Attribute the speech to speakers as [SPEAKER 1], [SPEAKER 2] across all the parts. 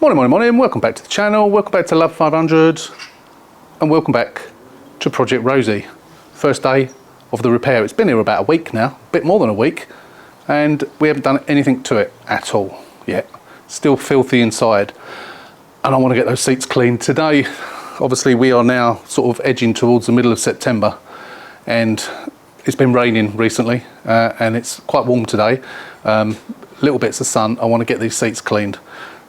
[SPEAKER 1] Morning, welcome back to the channel, welcome back to Love 500 and welcome back to Project Rosie. First day of the repair. It's been here about a week now, a bit more than a week, and we haven't done anything to it at all yet. Still filthy inside, and I want to get those seats cleaned today. Obviously we are now sort of edging towards the middle of September, and it's been raining recently and it's quite warm today. Little bits of sun. I want to get these seats cleaned,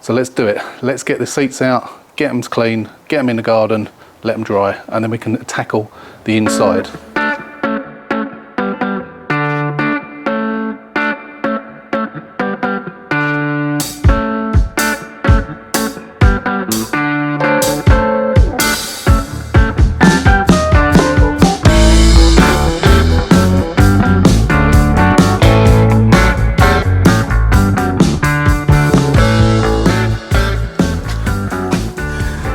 [SPEAKER 1] so let's do it. Let's get the seats out, get them clean, get them in the garden, let them dry, and then we can tackle the inside.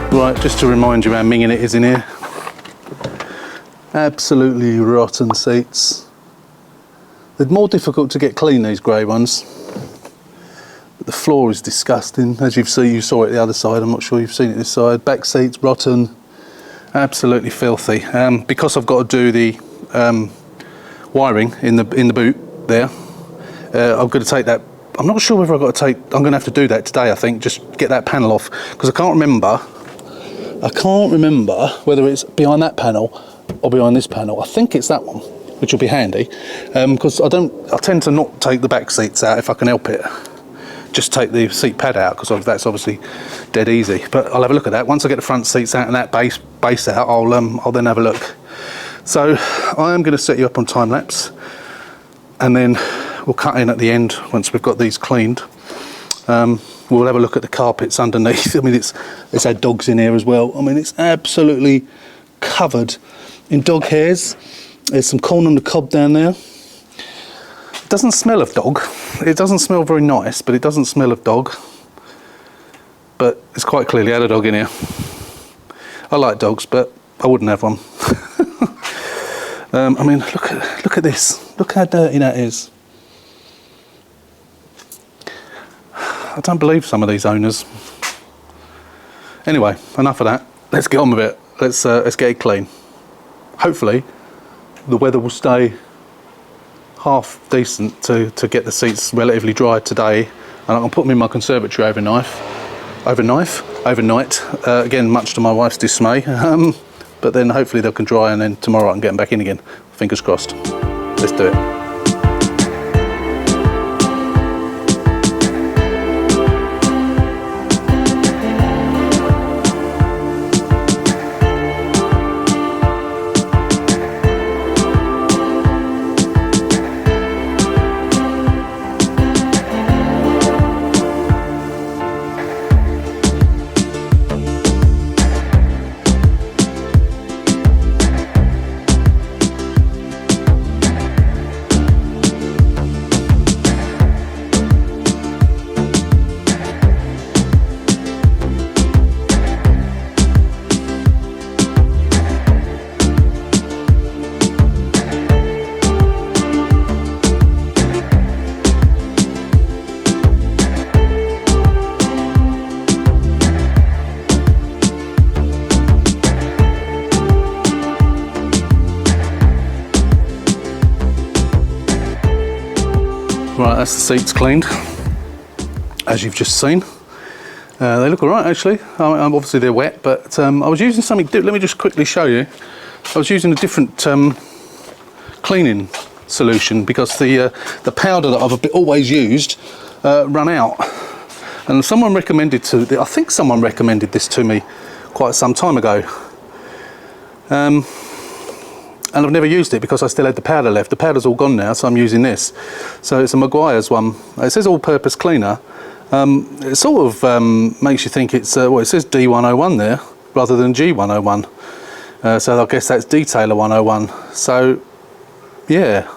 [SPEAKER 1] Right, just to remind you how minging it is in here. Absolutely rotten seats. They're more difficult to get clean, these grey ones. But the floor is disgusting. As you saw it the other side. I'm not sure you've seen it this side. Back seats rotten, absolutely filthy. Because I've got to do the wiring in the boot there. I'm going to take that. I'm not sure whether I've got to take. I'm going to have to do that today. I think just get that panel off, because I can't remember whether it's behind that panel or behind this panel. I think it's that one, which will be handy, because I tend to not take the back seats out if I can help it. Just take the seat pad out, because that's obviously dead easy. But I'll have a look at that once I get the front seats out and that base out. I'll then have a look. So I am going to set you up on time lapse, and then we'll cut in at the end once we've got these cleaned. We'll have a look at the carpets underneath. I mean, it's had dogs in here as well. I mean, it's absolutely covered in dog hairs. There's some corn on the cob down there. It doesn't smell of dog. It doesn't smell very nice, but it doesn't smell of dog. But it's quite clearly had a dog in here. I like dogs, but I wouldn't have one. I mean, look at this. Look how dirty that is. I don't believe some of these owners. Anyway, enough of that. Let's get on with it. Let's get it clean. Hopefully, the weather will stay half decent to get the seats relatively dry today, and I can put them in my conservatory overnight. Again, much to my wife's dismay. But then hopefully they can dry, and then tomorrow I can get them back in again. Fingers crossed. Let's do it. Right, that's the seats cleaned, as you've just seen. They look all right, actually. Obviously they're wet, but I was using something. Let me just quickly show you. I was using a different cleaning solution, because the powder that I've always used ran out, and someone recommended I think someone recommended this to me quite some time ago. And I've never used it because I still had the powder left. The powder's all gone now, so I'm using this. So it's a Maguire's one. It says all-purpose cleaner. It sort of makes you think it's, well, it says D101 there rather than G101. So I guess that's Detailer 101. So, yeah.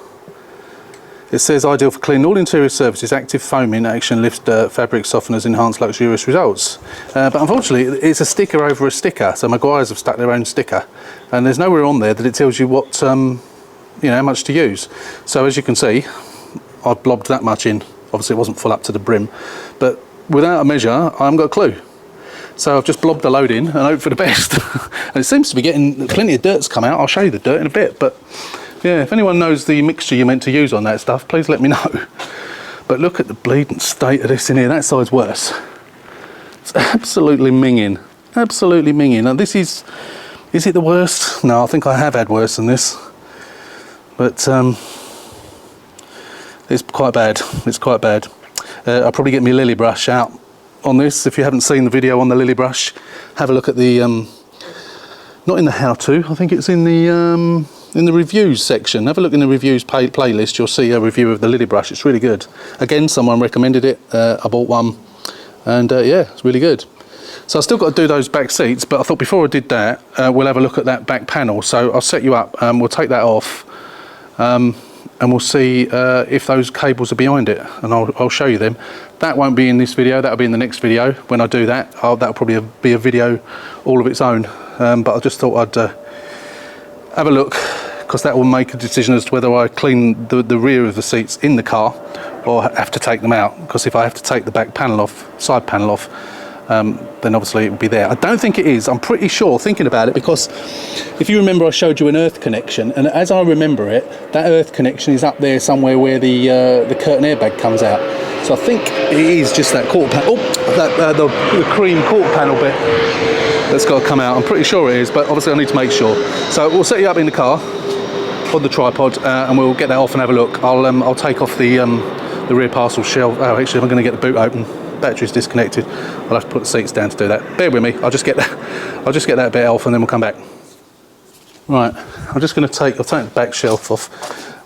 [SPEAKER 1] It says ideal for cleaning all interior surfaces, active foaming action, lift fabric softeners, enhance luxurious results. But unfortunately, it's a sticker over a sticker. So Maguire's have stuck their own sticker, and there's nowhere on there that it tells you what, you know, how much to use. So as you can see, I blobbed that much in. Obviously, it wasn't full up to the brim, but without a measure, I haven't got a clue. So I've just blobbed the load in and hope for the best. And it seems to be getting plenty of dirt's come out. I'll show you the dirt in a bit, but yeah, if anyone knows the mixture you're meant to use on that stuff, please let me know. But look at the bleeding state of this in here. That side's worse. It's absolutely minging. Absolutely minging. Now this is it the worst? No, I think I have had worse than this. But it's quite bad. It's quite bad. I'll probably get my lily brush out on this. If you haven't seen the video on the lily brush, have a look at the not in the how-to, I think it's in the reviews section. Have a look in the reviews playlist. You'll see a review of the lily brush. It's really good. Again, someone recommended it. I bought one, and yeah, it's really good. So I've still got to do those back seats, but I thought before I did that, we'll have a look at that back panel. So I'll set you up, we'll take that off, and we'll see if those cables are behind it, and I'll show you them. That won't be in this video, that'll be in the next video. When I do that, that'll probably be a video all of its own, but I just thought I'd have a look, because that will make a decision as to whether I clean the rear of the seats in the car or have to take them out. Because if I have to take the back panel off, side panel off, then obviously it will be there. I don't think it is. I'm pretty sure, thinking about it, because if you remember I showed you an earth connection, and as I remember it, that earth connection is up there somewhere where the curtain airbag comes out. So I think it is just that quarter panel, the cream quarter panel bit that's got to come out. I'm pretty sure it is, but obviously I need to make sure. So we'll set you up in the car on the tripod, and we'll get that off and have a look. I'll take off the rear parcel shelf. Oh, actually, I'm going to get the boot open. Battery's disconnected. I'll have to put the seats down to do that. Bear with me. I'll just get that bit off, and then we'll come back. Right. I'm just going to take the back shelf off.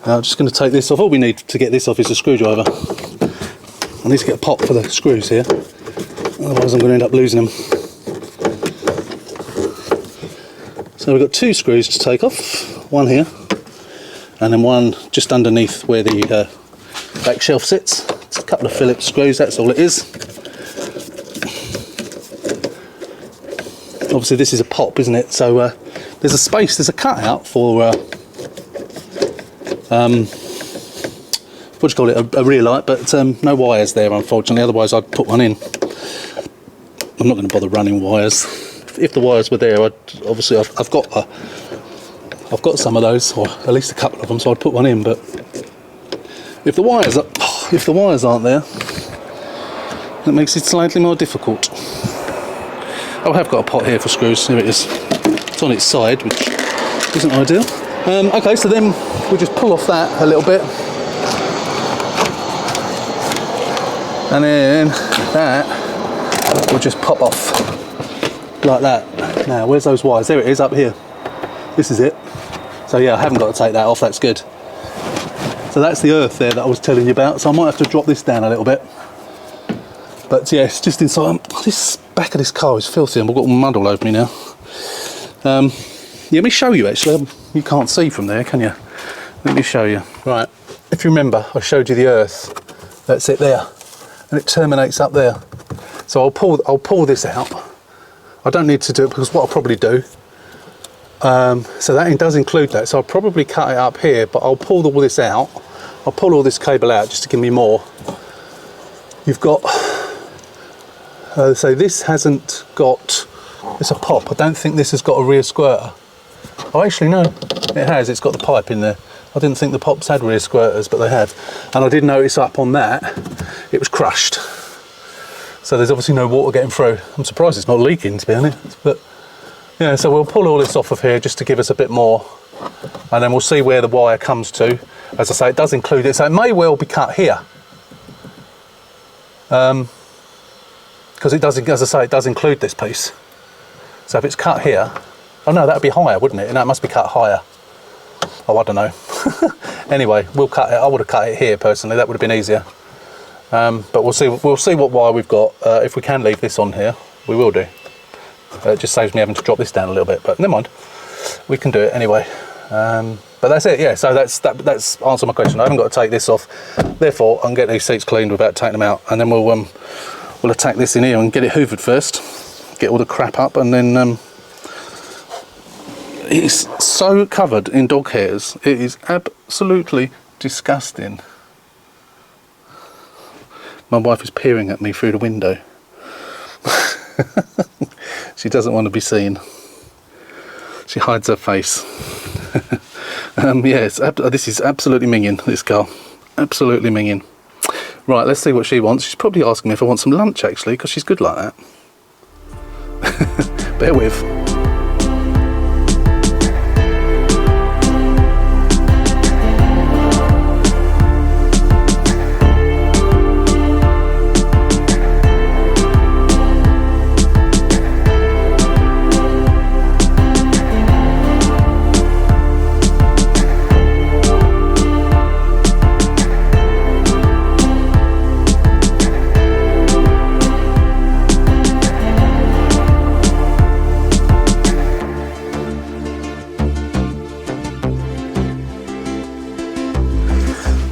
[SPEAKER 1] I'm just going to take this off. All we need to get this off is a screwdriver. I need to get a pop for the screws here. Otherwise, I'm going to end up losing them. So we've got two screws to take off. One here, and then one just underneath where the back shelf sits. It's a couple of Phillips screws, that's all it is. Obviously this is a pop, isn't it? So there's a space, there's a cutout for what do you call it, a rear light, but no wires there unfortunately, otherwise I'd put one in. I'm not going to bother running wires. If the wires were there, obviously I've got some of those, or at least a couple of them, so I'd put one in. But if the wires aren't there, that makes it slightly more difficult. I have got a pot here for screws. Here it is. It's on its side, which isn't ideal. Okay, so then we'll just pull off that a little bit, and then that will just pop off like that. Now, where's those wires? There it is, up here. This is it. So yeah, I haven't got to take that off. That's good. So that's the earth there that I was telling you about. So I might have to drop this down a little bit. But yeah, it's just inside. This back of this car is filthy, and I've got mud all over me now. Yeah, let me show you actually. You can't see from there, can you? Let me show you. Right. If you remember, I showed you the earth. That's it there, and it terminates up there. So I'll pull this out. I don't need to do it because what I'll probably do. So that does include that. So I'll probably cut it up here, but I'll pull all this out. I'll pull all this cable out just to give me more. You've got. So this hasn't got. It's a pop. I don't think this has got a rear squirter. Oh, actually no, it has. It's got the pipe in there. I didn't think the pops had rear squirters, but they have. And I did notice up on that, it was crushed. So there's obviously no water getting through. I'm surprised it's not leaking, to be honest. But yeah, so we'll pull all this off of here just to give us a bit more, and then we'll see where the wire comes to. As I say, it does include it, so it may well be cut here. Because it does, as I say, it does include this piece. So if it's cut here, oh no, that would be higher, wouldn't it? No, it must be cut higher. Oh, I don't know. Anyway, we'll cut it. I would have cut it here personally. That would have been easier. But we'll see. We'll see what wire we've got. If we can leave this on here, we will do. It just saves me having to drop this down a little bit. But never mind. We can do it anyway. But that's it. Yeah. So that's answered my question. I haven't got to take this off. Therefore, I can get these seats cleaned without taking them out, and then we'll attack this in here and get it hoovered first. Get all the crap up, and then. It's so covered in dog hairs, it is absolutely disgusting. My wife is peering at me through the window. She doesn't want to be seen. She hides her face. Yeah, this is absolutely minging, this car. Absolutely minging. Right, let's see what she wants. She's probably asking me if I want some lunch, actually, because she's good like that. Bear with.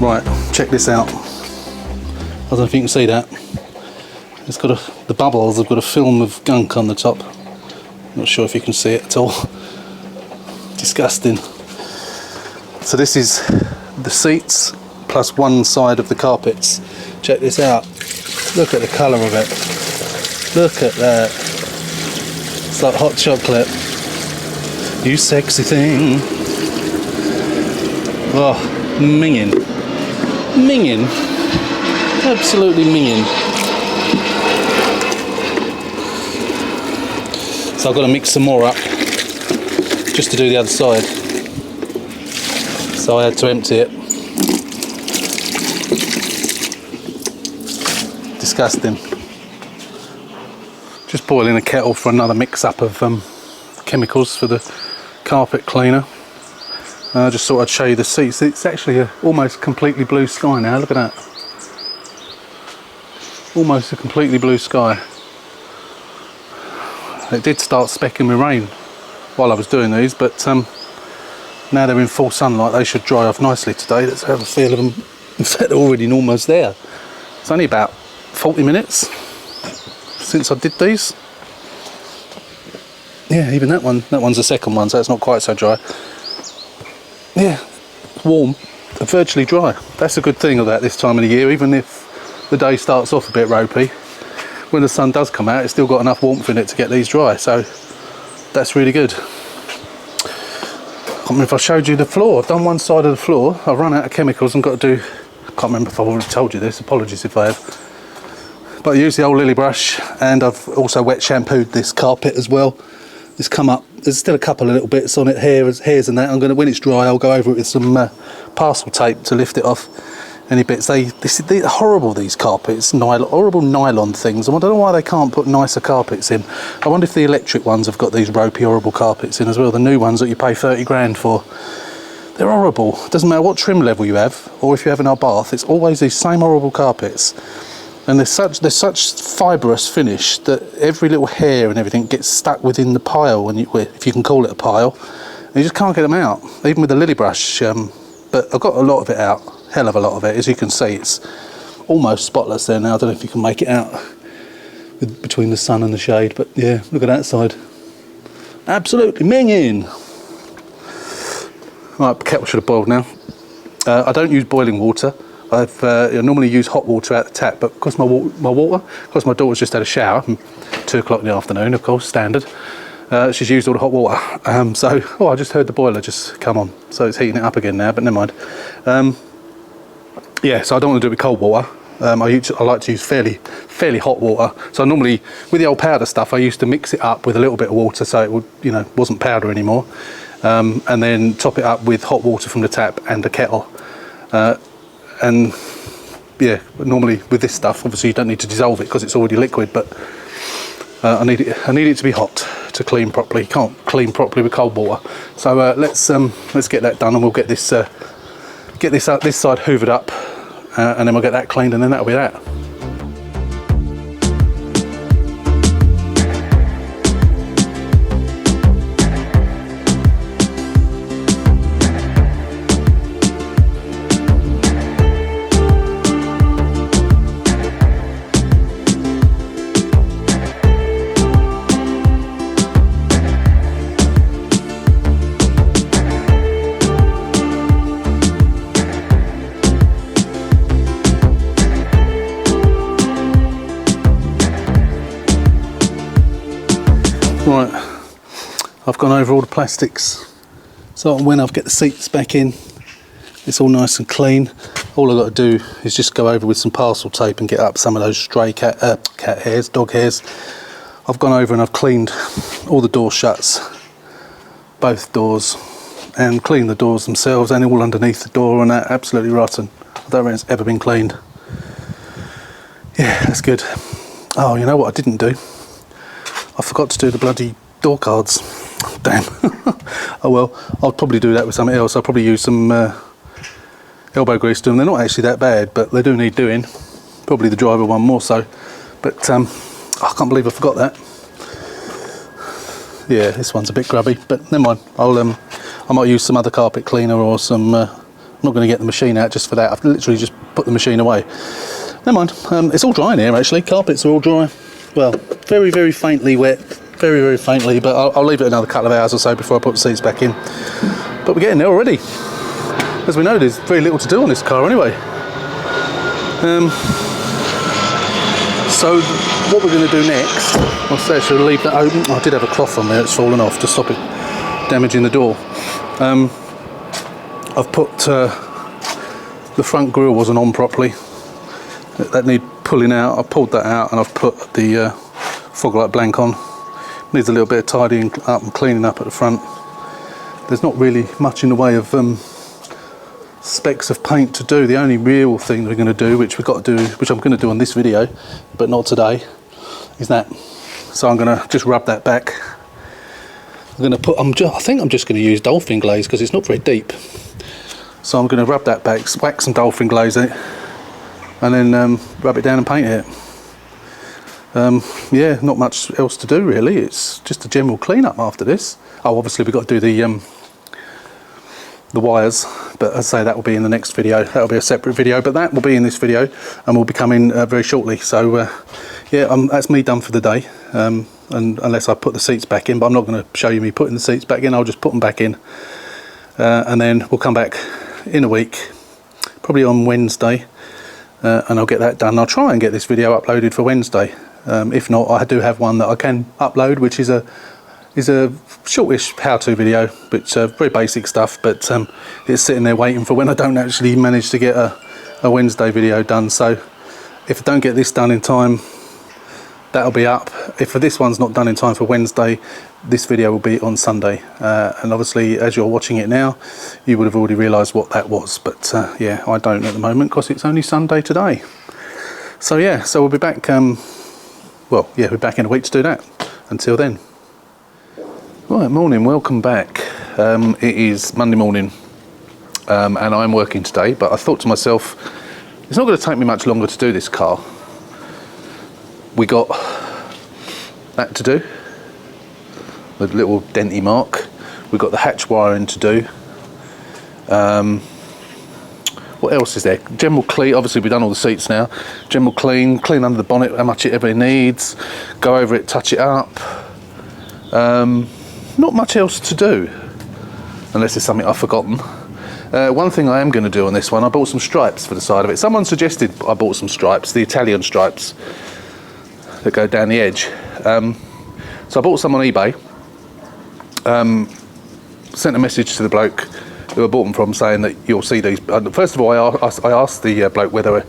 [SPEAKER 1] Right, check this out. I don't know if you can see that. It's got the bubbles have got a film of gunk on the top. Not sure if you can see it at all. Disgusting. So this is the seats plus one side of the carpets. Check this out. Look at the colour of it. Look at that. It's like hot chocolate. You sexy thing. Oh, minging. Minging. Absolutely minging. So I've got to mix some more up just to do the other side. So I had to empty it. Disgusting. Just boiling a kettle for another mix up of chemicals for the carpet cleaner. I just thought I'd show you the seats. It's actually almost completely blue sky now. Look at that. Almost a completely blue sky. It did start specking with rain while I was doing these, but now they're in full sunlight. They should dry off nicely today. Let's have a feel of them. In fact, they're already almost there. It's only about 40 minutes since I did these. Yeah, even that one's the second one, so it's not quite so dry. Yeah, warm, virtually dry. That's a good thing about this time of the year. Even if the day starts off a bit ropey, when the sun does come out, it's still got enough warmth in it to get these dry. So that's really good. I can't remember if I showed you the floor. I've done one side of the floor. I've run out of chemicals and got to do. I can't remember if I've already told you this. Apologies if I have. But I used the old lily brush, and I've also wet shampooed this carpet as well. It's come up. There's still a couple of little bits on it, hairs and that. When it's dry, I'll go over it with some parcel tape to lift it off. Any bits. They're horrible, these carpets. Horrible nylon things. I don't know why they can't put nicer carpets in. I wonder if the electric ones have got these ropey, horrible carpets in as well. The new ones that you pay 30 grand for. They're horrible. Doesn't matter what trim level you have, or if you have in our bath. It's always these same horrible carpets. And they're such fibrous finish that every little hair and everything gets stuck within the pile, if you can call it a pile. And you just can't get them out, even with the lily brush. But I've got a lot of it out, hell of a lot of it. As you can see, it's almost spotless there now. I don't know if you can make it out between the sun and the shade, but yeah, look at that side. Absolutely minging. Right, the kettle should have boiled now. I don't use boiling water. I normally use hot water out the tap, but because my daughter's just had a shower, 2 o'clock in the afternoon, of course, standard. She's used all the hot water. I just heard the boiler just come on, so it's heating it up again now, but never mind. Yeah, so I don't want to do it with cold water. I like to use fairly hot water. So normally, with the old powder stuff, I used to mix it up with a little bit of water so it would, wasn't powder anymore. And then top it up with hot water from the tap and the kettle. And yeah, normally with this stuff, obviously you don't need to dissolve it because it's already liquid, but I need it to be hot to clean properly. You can't clean properly with cold water. So let's get that done, and we'll get this side hoovered up, and then we'll get that cleaned, and then that'll be that. Right, I've gone over all the plastics, so when I get the seats back in, it's all nice and clean. All I've got to do is just go over with some parcel tape and get up some of those stray cat hairs, dog hairs. I've gone over and I've cleaned all the door shuts, both doors, and cleaned the doors themselves and all underneath the door, and that absolutely rotten. I don't reckon it's ever been cleaned. Yeah, that's good. Oh, you know what I didn't do? I forgot to do the bloody door cards. Damn. Oh well, I'll probably do that with something else. I'll probably use some elbow grease to them. They're not actually that bad, but they do need doing. Probably the driver one more so. But I can't believe I forgot that. Yeah, this one's a bit grubby, but never mind. I might use some other carpet cleaner or some. I'm not going to get the machine out just for that. I've literally just put the machine away. Never mind. It's all dry in here actually. Carpets are all dry. Well, very, very faintly wet. Very, very faintly, but I'll leave it another couple of hours or so before I put the seats back in. But we're getting there already. As we know, there's very little to do on this car anyway. So what we're going to do next, I'll say I should leave that open. I did have a cloth on there, it's fallen off to stop it damaging the door. I've put the front grille wasn't on properly. That need pulling out. I pulled that out and I've put the fog light blank on. Needs a little bit of tidying up and cleaning up at the front. There's not really much in the way of specks of paint to do. The only real thing we're going to do, which we've got to do, which I'm going to do on this video, but not today, is that. So I'm going to just rub that back. I'm going to put. I think I'm just going to use dolphin glaze because it's not very deep. So I'm going to rub that back, whack some dolphin glaze in it, and then rub it down and paint it. Yeah, not much else to do really. It's just a general clean up after this. Oh, obviously we've got to do the wires, but as I say, that will be in the next video. That will be a separate video, but that will be in this video and will be coming very shortly. So yeah, that's me done for the day, and unless I put the seats back in, but I'm not going to show you me putting the seats back in. I'll just put them back in, and then we'll come back in a week, probably on Wednesday, and I'll get that done. I'll try and get this video uploaded for Wednesday. If not, I do have one that I can upload, which is a shortish how-to video, but very basic stuff, but it's sitting there waiting for when I don't actually manage to get a Wednesday video done. So if I don't get this done in time, that'll be up. If this one's not done in time for Wednesday, this video will be on Sunday, and obviously as you're watching it now, you would have already realised what that was, but yeah, I don't at the moment because it's only Sunday today. So yeah, so we'll be back, well yeah, we're back in a week to do that. Until then. Right, morning, welcome back. It is Monday morning, and I'm working today, but I thought to myself, it's not going to take me much longer to do this car. We got that to do, the little denty mark. We've got the hatch wiring to do. What else is there? General clean, obviously we've done all the seats now. General clean under the bonnet, how much it ever needs. Go over it, touch it up. Not much else to do, unless there's something I've forgotten. One thing I am going to do on this one, I bought some stripes for the side of it. Someone suggested I bought some stripes, the Italian stripes that go down the edge. So I bought some on eBay. Sent a message to the bloke who I bought them from, saying that you'll see these. First of all, I asked the bloke whether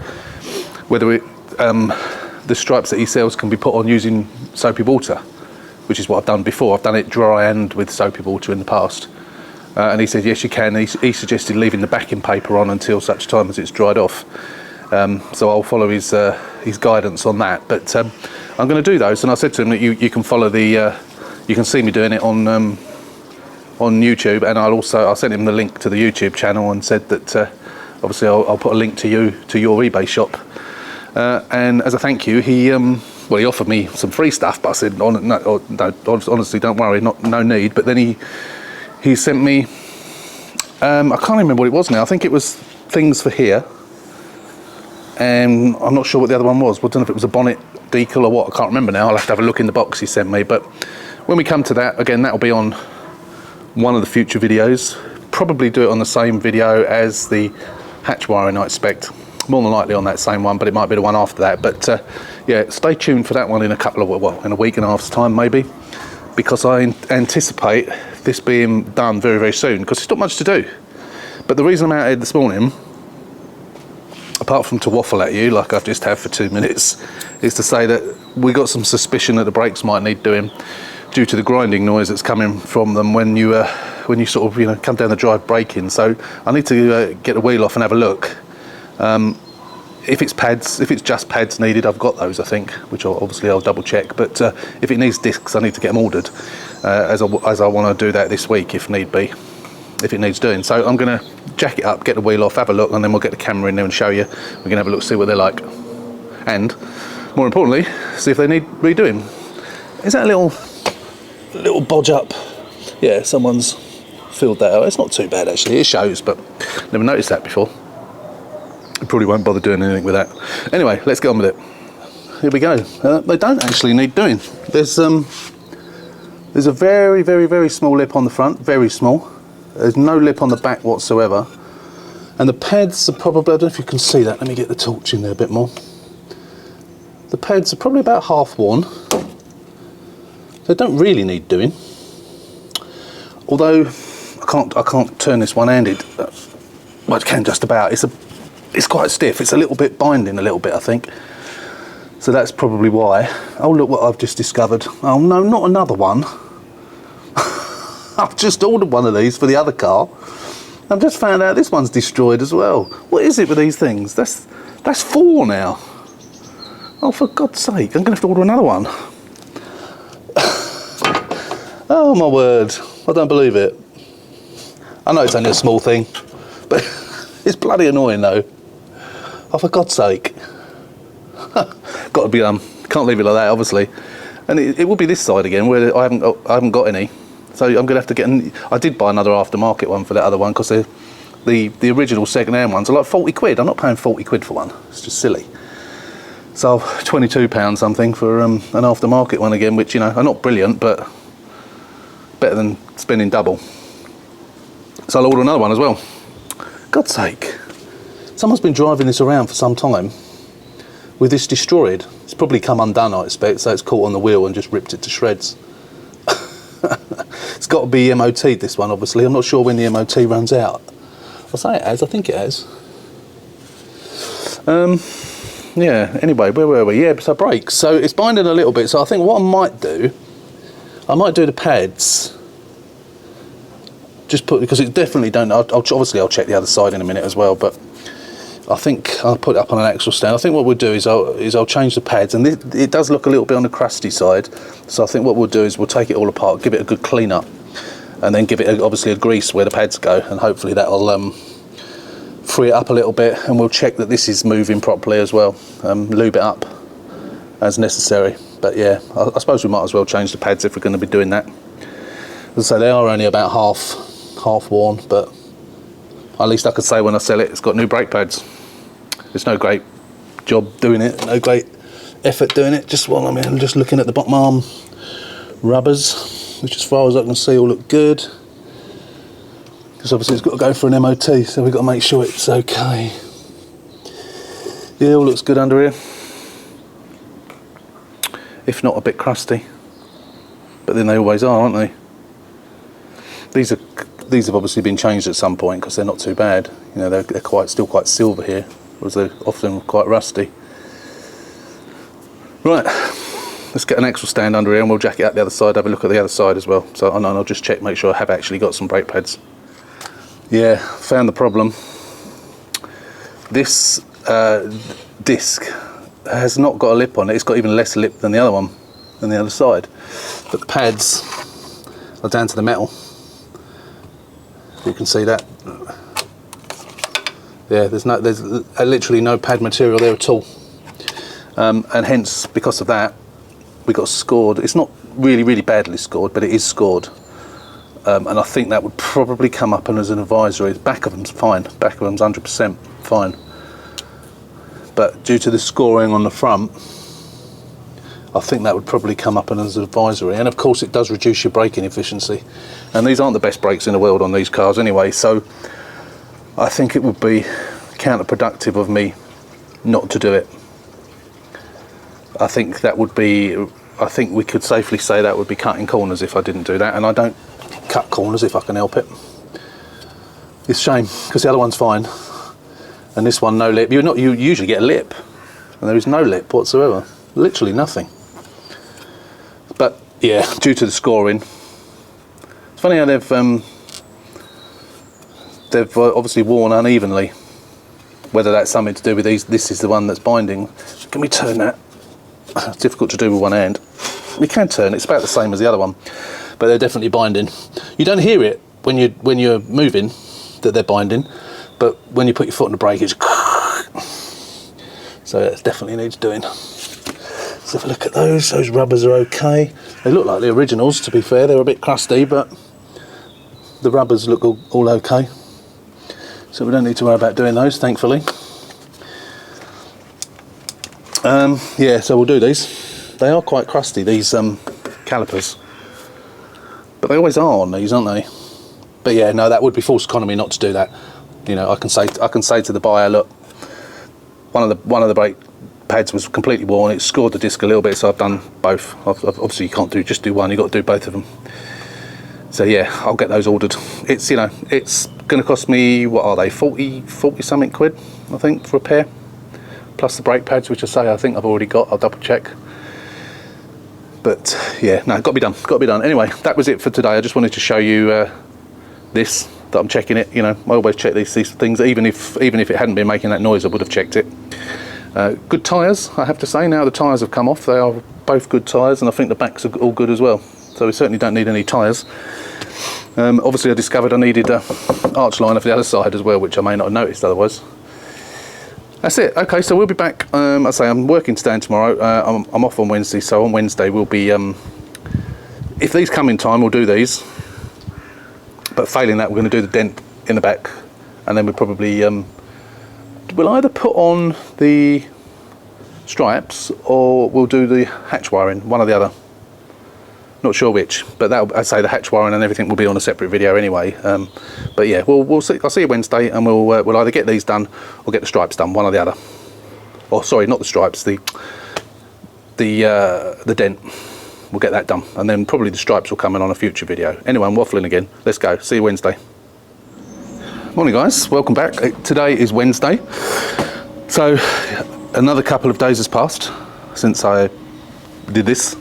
[SPEAKER 1] the stripes that he sells can be put on using soapy water, which is what I've done before. I've done it dry and with soapy water in the past. And he said, yes, you can. He suggested leaving the backing paper on until such time as it's dried off. So I'll follow his guidance on that. But I'm going to do those. And I said to him that you can follow you can see me doing it on YouTube. And I sent him the link to the YouTube channel and said that obviously I'll put a link to your eBay shop. And as a thank you, he offered me some free stuff, but I said, no, honestly, don't worry, no need. But then he sent me, I can't remember what it was now. I think it was things for here, and I'm not sure what the other one was. I don't know if it was a bonnet decal or what. I can't remember now. I'll have to have a look in the box he sent me. But when we come to that, again, that'll be on one of the future videos. Probably do it on the same video as the hatch wiring, I expect. More than likely on that same one, but it might be the one after that. But yeah, stay tuned for that one in a week and a half's time maybe. because I anticipate this being done very, very soon, because it's not much to do. But the reason I'm out here this morning, apart from to waffle at you like I've just had for 2 minutes, is to say that we got some suspicion that the brakes might need doing due to the grinding noise that's coming from them when you sort of, you know, come down the drive braking. So I need to get the wheel off and have a look. If it's pads, if it's just pads needed, I've got those, I think, which I'll double check. But if it needs discs, I need to get them ordered, as I want to do that this week if need be, if it needs doing. So I'm going to jack it up, get the wheel off, have a look, and then we'll get the camera in there and show you. We're going to have a look, see what they're like, and more importantly, see if they need redoing. Is that a little bodge up? Yeah, someone's filled that out. It's not too bad actually. It shows, but never noticed that before. I probably won't bother doing anything with that. Anyway, let's get on with it. Here we go. They don't actually need doing. There's a very, very, very small lip on the front, very small. There's no lip on the back whatsoever. And the pads are probably, I don't know if you can see that, let me get the torch in there a bit more. The pads are probably about half worn. They don't really need doing. Although I can't turn this one-handed. Well, I can just about. It's quite stiff. It's a little bit binding, a little bit, I think. So that's probably why. Oh, look what I've just discovered. Oh no, not another one. I've just ordered one of these for the other car. I've just found out this one's destroyed as well. What is it with these things? That's 4 now. Oh, for God's sake, I'm going to have to order another one. Oh my word, I don't believe it. I know it's only a small thing, but it's bloody annoying though. Oh, for God's sake. Got to be done. Can't leave it like that, obviously. And it will be this side again where I haven't got any. So I'm going to have to get. I did buy another aftermarket one for that other one because the original second-hand ones are like 40 quid. I'm not paying 40 quid for one. It's just silly. So £22 something for an aftermarket one again, which, you know, are not brilliant, but better than spending double. So I'll order another one as well. God's sake. Someone's been driving this around for some time with this destroyed. It's probably come undone, I expect, so it's caught on the wheel and just ripped it to shreds. It's got to be MOT'd, this one, obviously. I'm not sure when the MOT runs out. I'll say it has, I think it has. Yeah, anyway, where were we? Yeah, so brakes. So it's binding a little bit, so I think what I might do the pads. Just put, because it definitely don't, obviously I'll check the other side in a minute as well, but I think I'll put it up on an axle stand. I think what we'll do is I'll change the pads, and it does look a little bit on the crusty side, so I think what we'll do is we'll take it all apart, give it a good clean up, and then give it obviously a grease where the pads go, and hopefully that'll free it up a little bit, and we'll check that this is moving properly as well, lube it up as necessary. But yeah, I suppose we might as well change the pads if we're going to be doing that. As I say, they are only about half worn, but at least I could say when I sell it, it's got new brake pads. It's no great job doing it, no great effort doing it. Just while I'm just looking at the bottom arm rubbers, which as far as I can see all look good. Because obviously it's got to go for an MOT, so we've got to make sure it's okay. Yeah, all looks good under here. If not a bit crusty. But then they always are, aren't they? These have obviously been changed at some point because they're not too bad. You know, they're still quite silver here, whereas they're often quite rusty. Right, let's get an axle stand under here and we'll jack it out the other side, have a look at the other side as well. So and I'll just check, make sure I have actually got some brake pads. Yeah, found the problem. This disc has not got a lip on it. It's got even less lip than the other one, than the other side. But the pads are down to the metal. You can see that. Yeah, there's literally no pad material there at all, and hence because of that we got scored. It's not really badly scored, but it is scored, and I think that would probably come up as an advisory. The back of them's fine. Back of them's 100% fine, but due to the scoring on the front, I think that would probably come up as an advisory. And of course it does reduce your braking efficiency, and these aren't the best brakes in the world on these cars anyway, so I think it would be counterproductive of me not to do it. I think that would be I think we could safely say that would be cutting corners if I didn't do that, and I don't cut corners if I can help it. It's a shame, because the other one's fine, and this one no lip. You usually get a lip, and there is no lip whatsoever, literally nothing. But yeah, due to the scoring, it's funny how they've obviously worn unevenly. Whether that's something to do with these, this is the one that's binding. Can we turn that? It's difficult to do with one hand. We can turn, it's about the same as the other one, but they're definitely binding. You don't hear it when you're moving that they're binding, but when you put your foot on the brake, it's so it definitely needs doing. Let's have a look at those. Those rubbers are okay. They look like the originals, to be fair. They're a bit crusty, but the rubbers look all okay. So we don't need to worry about doing those, thankfully. Yeah, so we'll do these. They are quite crusty, these calipers, but they always are on these, aren't they? But yeah, no, that would be false economy not to do that. You know, I can say to the buyer, look, one of the brake pads was completely worn. It scored the disc a little bit, so I've done both. Obviously, you can't just do one. You've got to do both of them. So yeah, I'll get those ordered. It's, you know, it's going to cost me, what are they, 40 something quid, I think, for a pair, plus the brake pads, which I think I've already got. I'll double check. But yeah, no, got to be done. Anyway, that was it for today. I just wanted to show you this, that I'm checking it. You know, I always check these things, even if it hadn't been making that noise, I would have checked it. Good tyres, I have to say. Now the tyres have come off, they are both good tyres, and I think the backs are all good as well. So we certainly don't need any tyres. Obviously I discovered I needed a arch liner for the other side as well, which I may not have noticed otherwise. That's it. Okay, so we'll be back. I say I'm working today and tomorrow. I'm off on Wednesday, so on Wednesday we'll be, if these come in time, we'll do these. But failing that, we're going to do the dent in the back, and then we'll probably, we'll either put on the stripes or we'll do the hatch wiring, one or the other. Not sure which, but that, I say the hatch wiring and everything will be on a separate video anyway. But yeah, we'll see. I'll see you Wednesday, and we'll either get these done or get the stripes done, one or the other. Or sorry, not the stripes, the dent. We'll get that done, and then probably the stripes will come in on a future video. Anyway, I'm waffling again. Let's go. See you Wednesday. Morning, guys. Welcome back. Today is Wednesday, so another couple of days has passed since I did this.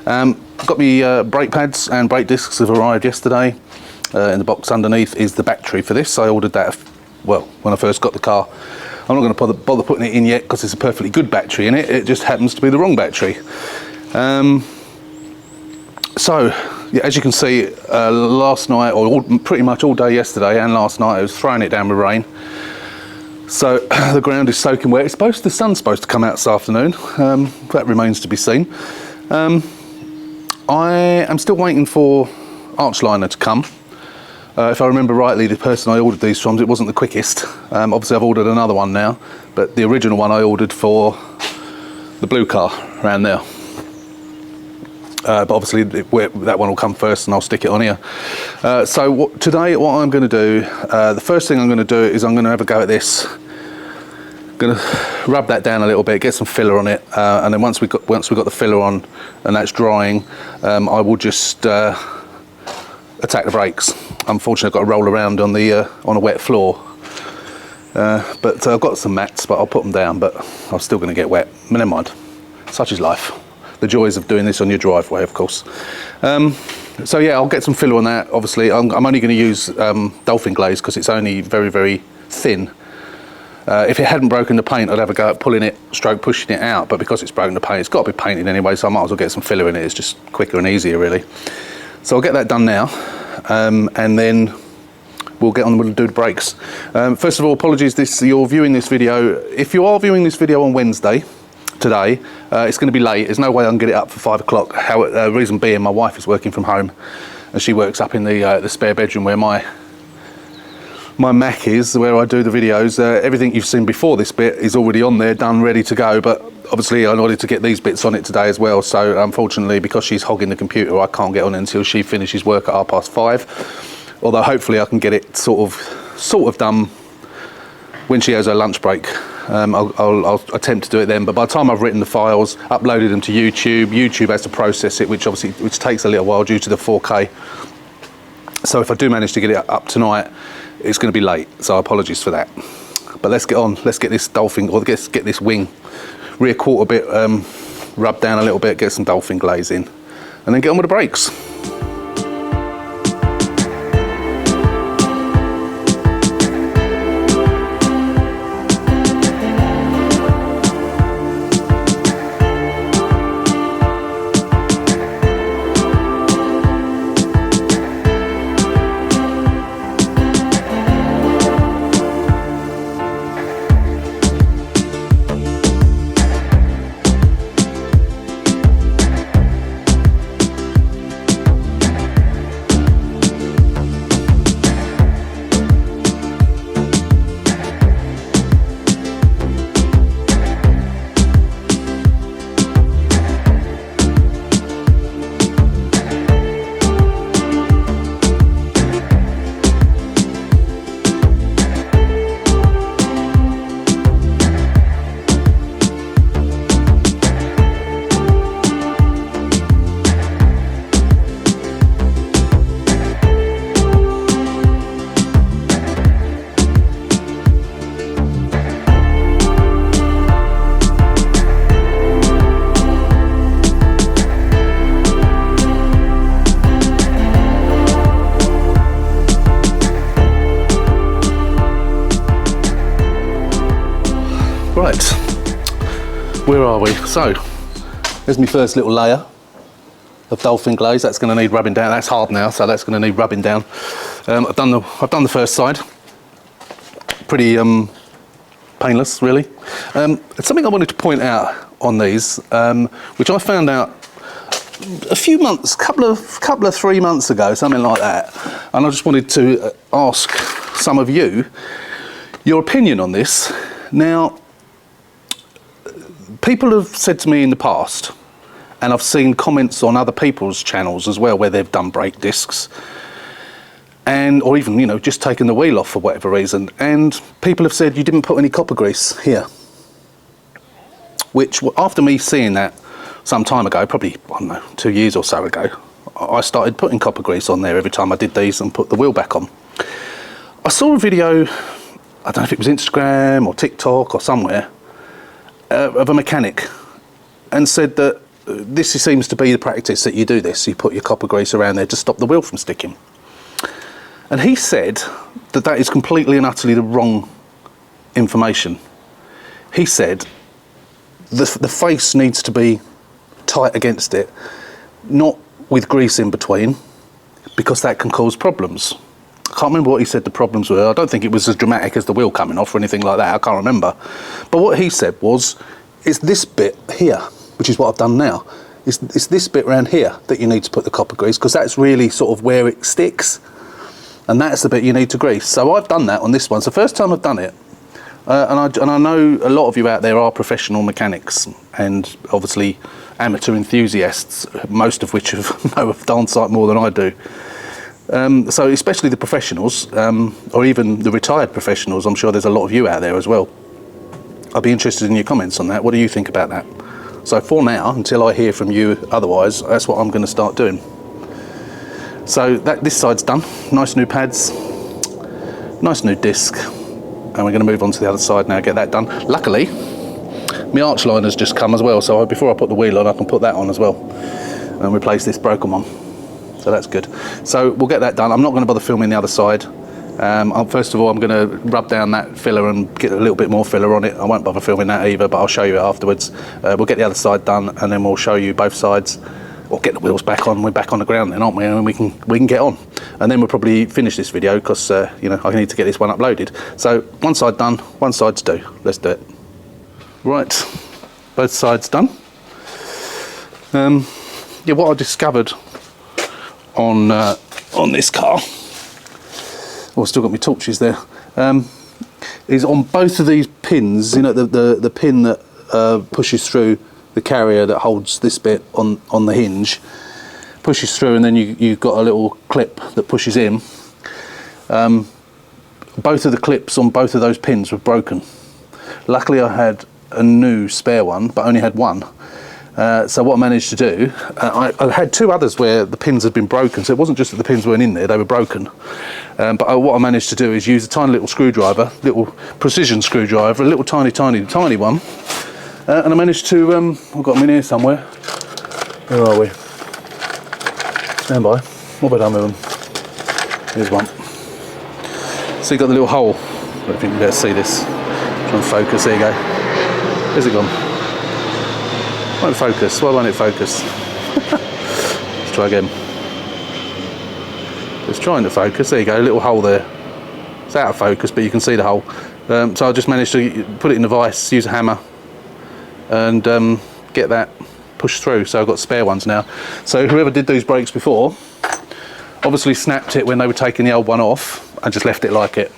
[SPEAKER 1] Got me brake pads and brake discs have arrived yesterday. In the box underneath is the battery for this. I ordered that, well, when I first got the car. I'm not going to bother putting it in yet because it's a perfectly good battery in it. It just happens to be the wrong battery. So, yeah, as you can see, last night, or pretty much all day yesterday and last night, I was throwing it down with rain. So the ground is soaking wet. The sun's supposed to come out this afternoon. That remains to be seen. I am still waiting for arch liner to come. If I remember rightly, the person I ordered these from, it wasn't the quickest. Obviously I've ordered another one now, but the original one I ordered for the blue car around there. But obviously that one will come first and I'll stick it on here. Today what I'm going to do, the first thing I'm going to do is I'm going to have a go at this. Going to rub that down a little bit, get some filler on it, and then once we got the filler on and that's drying, I will just attack the brakes. Unfortunately, I've got to roll around on a wet floor, but I've got some mats, but I'll put them down. But I'm still going to get wet. Never mind. Such is life. The joys of doing this on your driveway, of course. So yeah, I'll get some filler on that. Obviously, I'm only going to use dolphin glaze because it's only very, very thin. If it hadn't broken the paint, I'd have a go at pulling it, stroke pushing it out, but because it's broken the paint, it's got to be painted anyway, so I might as well get some filler in it. It's just quicker and easier, really. So I'll get that done now, and then we'll get on and do the brakes. First of all, apologies, you're viewing this video. If you are viewing this video on Wednesday, today, it's going to be late. There's no way I can get it up for 5 o'clock. Reason being, my wife is working from home, and she works up in the spare bedroom where my Mac is, where I do the videos. Everything you've seen before this bit is already on there, done, ready to go, but obviously I wanted to get these bits on it today as well, so unfortunately, because she's hogging the computer, I can't get on until she finishes work at 5:30, although hopefully I can get it sort of done when she has her lunch break. I'll attempt to do it then, but by the time I've written the files, uploaded them to YouTube, YouTube has to process it, which takes a little while due to the 4K. So if I do manage to get it up tonight, it's going to be late, so apologies for that. But let's get on, let's get this dolphin, or get this wing rear quarter bit rubbed down a little bit, get some dolphin glaze in, and then get on with the brakes. Right, where are we? So, there's my first little layer of dolphin glaze. That's going to need rubbing down. That's hard now, so that's going to need rubbing down. I've done the first side. Pretty painless, really. Something I wanted to point out on these, which I found out a few months, couple of 3 months ago, something like that, and I just wanted to ask some of you your opinion on this. Now, people have said to me in the past, and I've seen comments on other people's channels as well where they've done brake discs, or even, you know, just taken the wheel off for whatever reason, and people have said you didn't put any copper grease here. Which, after me seeing that some time ago, probably, I don't know, 2 years or so ago, I started putting copper grease on there every time I did these and put the wheel back on. I saw a video, I don't know if it was Instagram or TikTok or somewhere, of a mechanic, and said that this seems to be the practice, that you do this, you put your copper grease around there to stop the wheel from sticking. And he said that that is completely and utterly the wrong information. He said the face needs to be tight against it, not with grease in between, because that can cause problems. I can't remember what he said the problems were. I don't think it was as dramatic as the wheel coming off or anything like that. I can't remember. But what he said was, it's this bit here, which is what I've done now. It's this bit around here that you need to put the copper grease, because that's really sort of where it sticks. And that's the bit you need to grease. So I've done that on this one. It's the first time I've done it. And I know a lot of you out there are professional mechanics and obviously amateur enthusiasts, most of which know of darn sight more than I do. So especially the professionals, or even the retired professionals, I'm sure there's a lot of you out there as well. I'd be interested in your comments on that. What do you think about that? So for now, until I hear from you otherwise, that's what I'm going to start doing. So this side's done. Nice new pads, nice new disc, and we're going to move on to the other side now, get that done. Luckily, my arch liner's just come as well, so before I put the wheel on, I can put that on as well and replace this broken one. So that's good. So we'll get that done. I'm not going to bother filming the other side. First of all, I'm going to rub down that filler and get a little bit more filler on it. I won't bother filming that either, but I'll show you it afterwards. We'll get the other side done, and then we'll show you both sides. Or get the wheels back on. We're back on the ground then, aren't we? And we can get on. And then we'll probably finish this video because you know, I need to get this one uploaded. So one side done, one side to do. Let's do it. Right, both sides done. Yeah, what I discovered on this car, oh, I've still got my torches there, is on both of these pins, you know, the pin that pushes through the carrier that holds this bit on the hinge, pushes through, and then you've got a little clip that pushes in. both of the clips on both of those pins were broken. Luckily I had a new spare one, but only had one. So what I managed to do, I had two others where the pins had been broken, so it wasn't just that the pins weren't in there, they were broken. But what I managed to do is use a tiny little screwdriver, little precision screwdriver, a little tiny one, and I managed to, I've got them in here somewhere. Where are we? Stand by. What have I done with them? Here's one. So you've got the little hole. I don't know if you can better see this. Try and focus, there you go. Where's it gone? Won't focus. Why won't it focus? Let's try again. It's trying to focus. There you go, a little hole there. It's out of focus, but you can see the hole. So I just managed to put it in the vise, use a hammer, and get that pushed through. So I've got spare ones now. So whoever did these brakes before obviously snapped it when they were taking the old one off and just left it like it.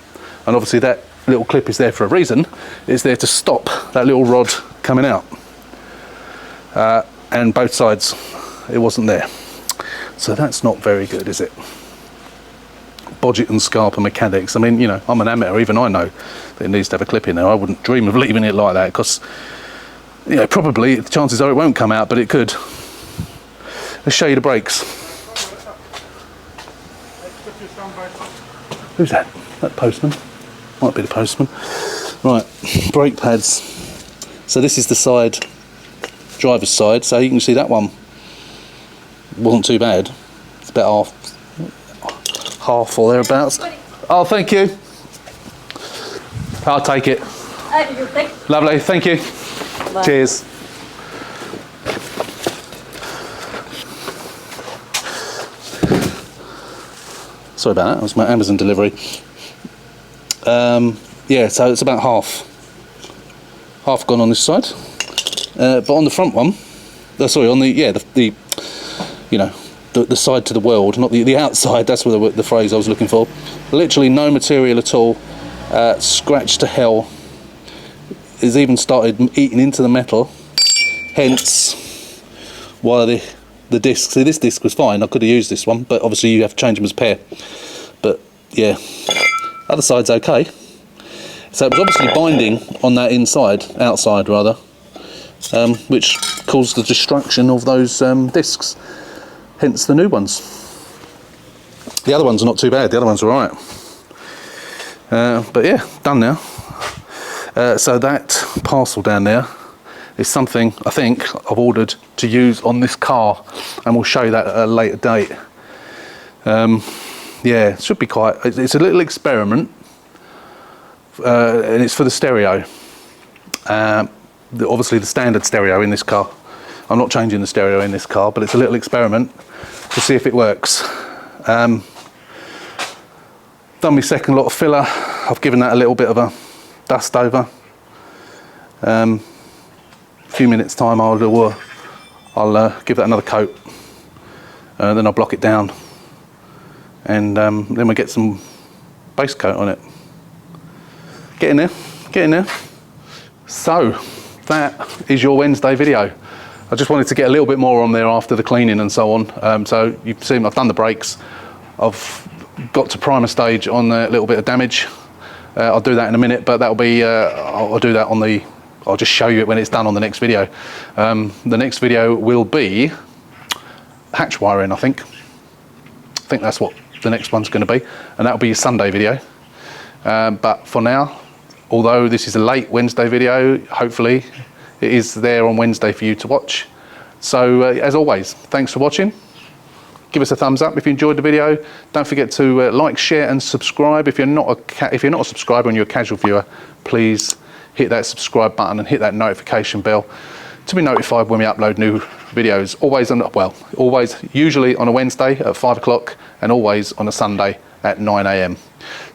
[SPEAKER 1] And obviously that little clip is there for a reason. It's there to stop that little rod coming out. And both sides, it wasn't there. So that's not very good, is it? Bodget and Scarpa mechanics. I mean, you know, I'm an amateur, even I know that it needs to have a clip in there. I wouldn't dream of leaving it like that, because, you know, probably the chances are it won't come out, but it could. Let's show you the brakes. Who's that? That postman? Might be the postman. Right, brake pads. So this is the side, driver's side, so you can see that one wasn't too bad. It's about half or thereabouts. Oh, thank you. I'll take it. Lovely, thank you. Bye. Cheers. Sorry about that, that was my Amazon delivery. Yeah, so it's about half gone on this side. But on the front one, sorry, on the, yeah, the you know, the side to the world, not the outside, that's what the phrase I was looking for. Literally no material at all, scratched to hell. It's even started eating into the metal, hence why the disc, see this disc was fine, I could have used this one, but obviously you have to change them as a pair. But yeah, other side's okay. So it was obviously binding on that outside rather, which caused the destruction of those discs, hence the new ones. The other ones are not too bad, the other ones are alright. But yeah, done now. So that parcel down there is something I think I've ordered to use on this car, and we'll show you that at a later date. Yeah, it should be quite, it's a little experiment, and it's for the stereo. Obviously the standard stereo in this car. I'm not changing the stereo in this car, but it's a little experiment to see if it works. Done my second lot of filler. I've given that a little bit of a dust over. A few minutes time I'll give that another coat, then I'll block it down, and then we'll get some base coat on it. Get in there. So that is your Wednesday video. I just wanted to get a little bit more on there after the cleaning and so on. So you've seen I've done the brakes. I've got to primer stage on a little bit of damage. I'll do that in a minute, but that'll be, I'll do that on the, I'll just show you it when it's done on the next video. The next video will be hatch wiring, I think. I think that's what the next one's going to be, and that'll be a Sunday video. But for now, although this is a late Wednesday video, hopefully it is there on Wednesday for you to watch. So as always, thanks for watching. Give us a thumbs up if you enjoyed the video. Don't forget to like, share and subscribe. If you're not a subscriber and you're a casual viewer, please hit that subscribe button and hit that notification bell to be notified when we upload new videos. Always, usually on a Wednesday at 5 o'clock, and always on a Sunday at 9 AM.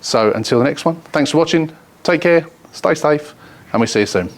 [SPEAKER 1] So until the next one, thanks for watching. Take care, stay safe, and we'll see you soon.